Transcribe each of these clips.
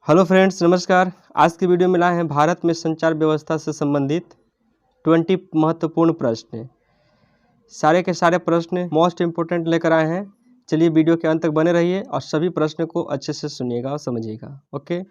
Hello friends, नमस्कार। आज की वीडियो में लाए हैं भारत में संचार व्यवस्था से संबंधित 20 महत्वपूर्ण प्रश्न। सारे के सारे प्रश्न मोस्ट इम्पोर्टेंट लेकर आए हैं। चलिए वीडियो के अंत तक बने रहिए और सभी प्रश्न को अच्छे से सुनिएगा और समझिएगा। ओके,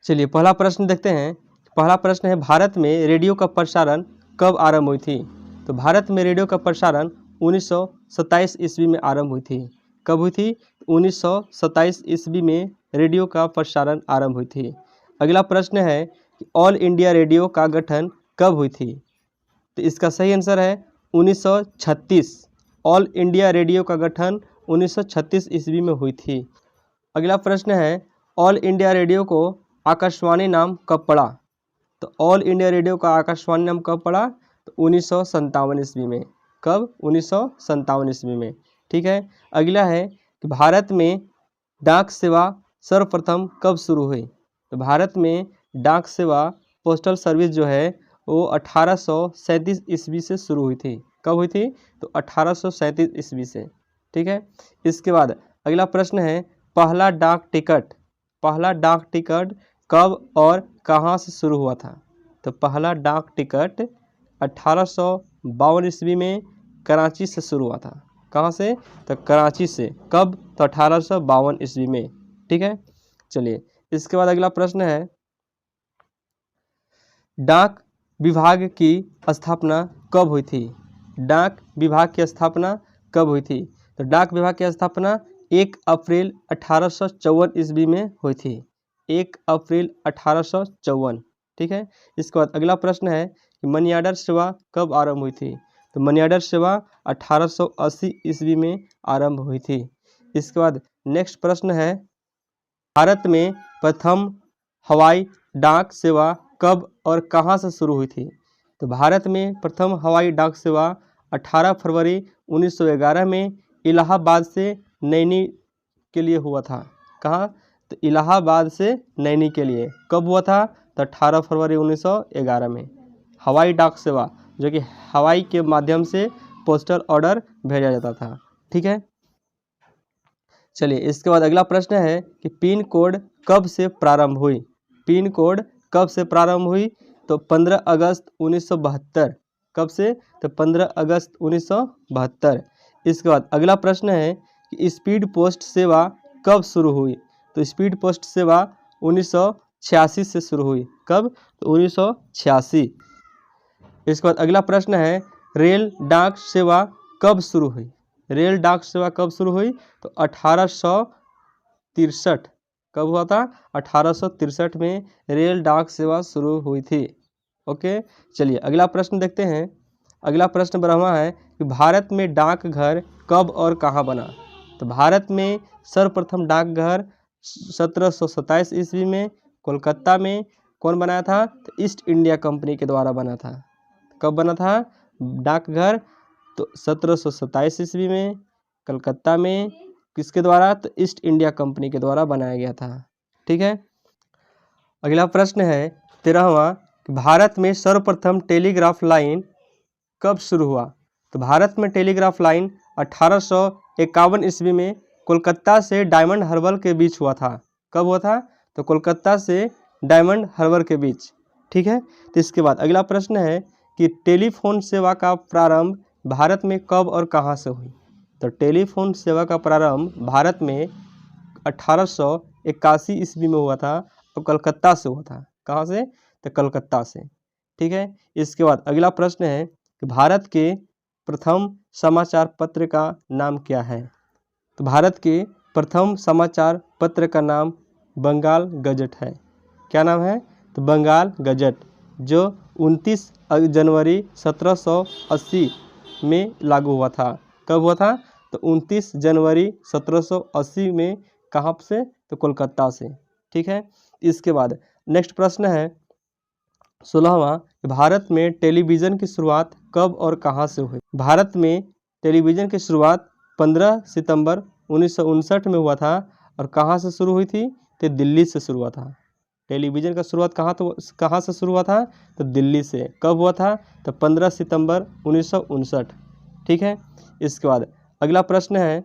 चलिए पहला प्रश्न देखते हैं। पहला प्रश्न है, भारत में रेडियो का प्रसारण कब आरंभ हुई थी? तो भारत में रेडियो का प्रसारण 1927 ईस्वी में आरंभ हुई थी। कब हुई थी? 1927 ईस्वी में रेडियो का प्रसारण आरंभ हुई थी। अगला प्रश्न है कि ऑल इंडिया रेडियो का गठन कब हुई थी? तो इसका सही आंसर है 1936। ऑल इंडिया रेडियो का गठन 1936 ईस्वी में हुई थी। अगला प्रश्न है, ऑल इंडिया रेडियो को आकाशवाणी नाम कब पड़ा? तो ऑल इंडिया रेडियो का आकाशवाणी नाम कब पड़ा? तो 1957 ईस्वी में। कब? 1957 ईस्वी में। ठीक है। अगला है कि भारत में डाक सेवा सर्वप्रथम कब शुरू हुई? तो भारत में डाक सेवा पोस्टल सर्विस जो है वो 1837 ईस्वी से शुरू हुई थी। कब हुई थी? तो 1837 ईस्वी से। ठीक है। इसके बाद अगला प्रश्न है, पहला डाक टिकट कब और कहाँ से शुरू हुआ था? तो पहला डाक टिकट 1852 ईस्वी में कराची से शुरू हुआ था। कहाँ से? तो कराची से। कब? तो 1852 ईस्वी में। ठीक है। चलिए इसके बाद अगला प्रश्न है, डाक विभाग की स्थापना कब हुई थी? डाक विभाग की स्थापना कब हुई थी? तो डाक विभाग की स्थापना 1 अप्रैल 1854 ईस्वी में हुई थी। 1 अप्रैल 1854। ठीक है। इसके बाद अगला प्रश्न है कि मनी ऑर्डर सेवा कब आरंभ हुई थी? तो मनी ऑर्डर सेवा 1880 ईस्वी में आरंभ हुई थी। इसके बाद नेक्स्ट प्रश्न है, भारत में प्रथम हवाई डाक सेवा कब और कहाँ से शुरू हुई थी? तो भारत में प्रथम हवाई डाक सेवा 18 फरवरी 1911 में इलाहाबाद से नैनी के लिए हुआ था। कहाँ? तो इलाहाबाद से नैनी के लिए। कब हुआ था? तो 18 फरवरी 1911 में। हवाई डाक सेवा जो कि हवाई के माध्यम से पोस्टल ऑर्डर भेजा जाता था। ठीक है। चलिए इसके बाद अगला प्रश्न है कि पिन कोड कब से प्रारंभ हुई? पिन कोड कब से प्रारंभ हुई? तो 15 अगस्त 1972। कब से? तो 15 अगस्त 1972। इसके बाद अगला प्रश्न है कि स्पीड पोस्ट सेवा कब शुरू हुई? तो स्पीड पोस्ट सेवा 1986 से शुरू हुई। कब? तो 1986। इसके बाद अगला प्रश्न है, रेल डाक सेवा कब शुरू हुई? रेल डाक सेवा कब शुरू हुई? तो 1863। कब हुआ था? 1863 में रेल डाक सेवा शुरू हुई थी। ओके। चलिए अगला प्रश्न देखते हैं। अगला प्रश्न बढ़ा है कि भारत में डाकघर कब और कहाँ बना? तो भारत में सर्वप्रथम डाकघर 1727 ईस्वी में कोलकाता में कौन बनाया था? तो ईस्ट इंडिया कंपनी के द्वारा बना था। कब बना था डाकघर? तो 1727 ईस्वी में कलकत्ता में। किसके द्वारा? तो ईस्ट इंडिया कंपनी के द्वारा बनाया गया था। ठीक है। अगला प्रश्न है 13वां, भारत में सर्वप्रथम टेलीग्राफ लाइन कब शुरू हुआ? तो भारत में टेलीग्राफ लाइन 1851 ईस्वी में कोलकाता से डायमंड हार्बर के बीच हुआ था। कब हुआ था? तो कोलकाता से डायमंड हार्बर के बीच। ठीक है। तो इसके बाद अगला प्रश्न है कि टेलीफोन सेवा का प्रारंभ भारत में कब और कहाँ से हुई? तो टेलीफोन सेवा का प्रारंभ भारत में 1881 ईस्वी में हुआ था और कलकत्ता से हुआ था। कहाँ से? तो कलकत्ता से। ठीक है। इसके बाद अगला प्रश्न है कि भारत के प्रथम समाचार पत्र का नाम क्या है? तो भारत के प्रथम समाचार पत्र का नाम बंगाल गजट है। क्या नाम है? तो बंगाल गजट, जो 29 जनवरी 1780 में लागू हुआ था। कब हुआ था? तो 29 जनवरी 1780 में। कहाँ से? तो कोलकाता से। ठीक है। इसके बाद नेक्स्ट प्रश्न है 16वां, भारत में टेलीविज़न की शुरुआत कब और कहाँ से हुई? भारत में टेलीविज़न की शुरुआत 15 सितंबर 1959 में हुआ था और कहाँ से शुरू हुई थी? तो दिल्ली से शुरू हुआ था। टेलीविज़न का शुरुआत कहाँ से शुरू हुआ था? तो दिल्ली से। कब हुआ था? तो 15 सितंबर 1959। ठीक है। इसके बाद अगला प्रश्न है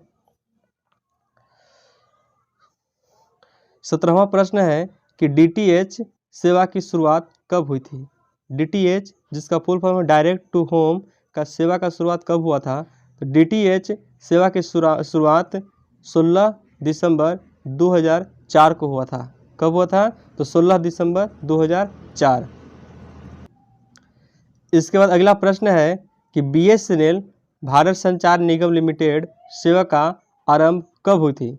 17वां प्रश्न है कि डीटीएच सेवा की शुरुआत कब हुई थी। डीटीएच जिसका फुल फॉर्म है डायरेक्ट टू होम का सेवा का शुरुआत कब हुआ था। तो डीटीएच सेवा की शुरुआत 16 दिसंबर 2004 को हुआ था। कब हुआ था? तो 16 दिसंबर 2004। इसके बाद अगला प्रश्न है कि बीएसएनएल भारत संचार निगम लिमिटेड सेवा का आरंभ कब हुई थी।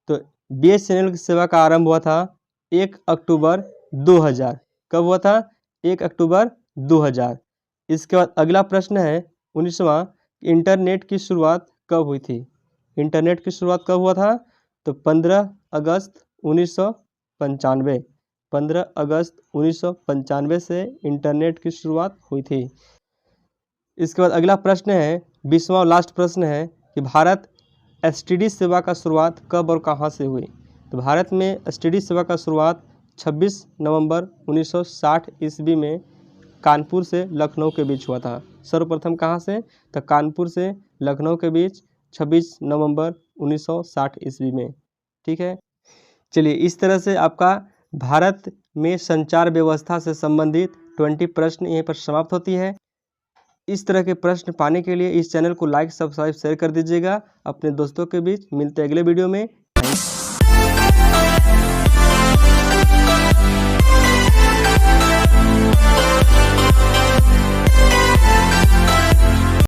तो बीएसएनएल की सेवा का आरंभ हुआ था 1 अक्टूबर 2000। कब हुआ था? 1 अक्टूबर 2000। इसके बाद अगला प्रश्न है 19वां, इंटरनेट की शुरुआत कब हुई थी। इंटरनेट की शुरुआत कब हुआ था? तो 15 अगस्त 1995। 15 अगस्त 1995 से इंटरनेट की शुरुआत हुई थी। इसके बाद अगला प्रश्न है 20वां और लास्ट प्रश्न है कि भारत एसटीडी सेवा का शुरुआत कब और कहां से हुई। तो भारत में एसटीडी सेवा का शुरुआत 26 नवंबर 1960 ईस्वी में कानपुर से लखनऊ के बीच हुआ था। सर्वप्रथम कहां से? तो कानपुर से लखनऊ के बीच 26 नवंबर 1960 ईस्वी में। ठीक है, चलिए इस तरह से आपका भारत में संचार व्यवस्था से संबंधित 20 प्रश्न यहीं पर समाप्त होती है। इस तरह के प्रश्न पाने के लिए इस चैनल को लाइक, सब्सक्राइब, शेयर कर दीजिएगा अपने दोस्तों के बीच। मिलते हैं अगले वीडियो में।